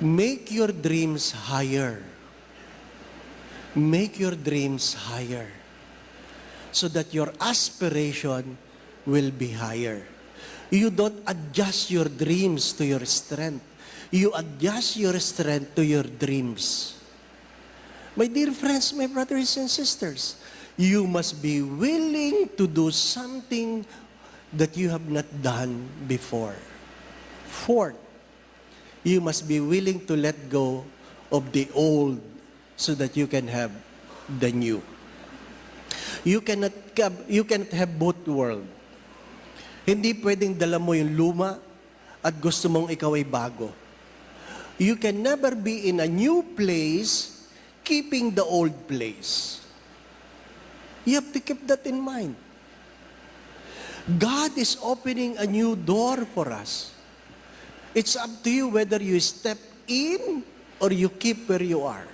Make your dreams higher. Make your dreams higher so that your aspiration will be higher. You don't adjust your dreams to your strength. You adjust your strength to your dreams. My dear friends, my brothers and sisters, you must be willing to do something that you have not done before. Fourth, you must be willing to let go of the old so that you can have the new. You cannot have both world. Hindi pwedeng dala mo yung luma at gusto mong ikaw ay bago. You can never be in a new place keeping the old place. You have to keep that in mind. God is opening a new door for us. It's up to you whether you step in or you keep where you are.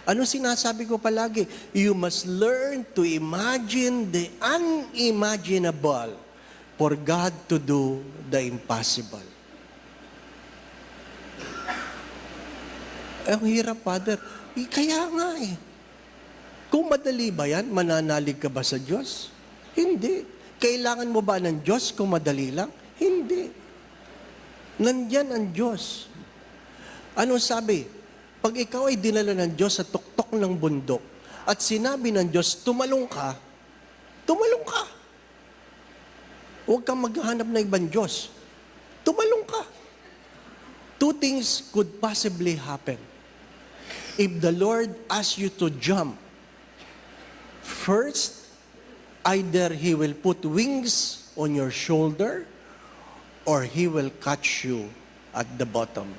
Ano sinasabi ko palagi? You must learn to imagine the unimaginable for God to do the impossible. Ang hirap, Father. Kaya nga eh. Kung madali ba yan, mananalig ka ba sa Diyos? Hindi. Kailangan mo ba ng Diyos kung madali lang? Hindi. Nandyan ang Diyos. Ano sabi? Pag ikaw ay dinala ng Diyos sa tuktok ng bundok at sinabi ng Diyos, tumalong ka, tumalong ka. Huwag kang maghanap ng ibang Diyos. Tumalong ka. Two things could possibly happen. If the Lord asks you to jump, first, either He will put wings on your shoulder or He will catch you at the bottom.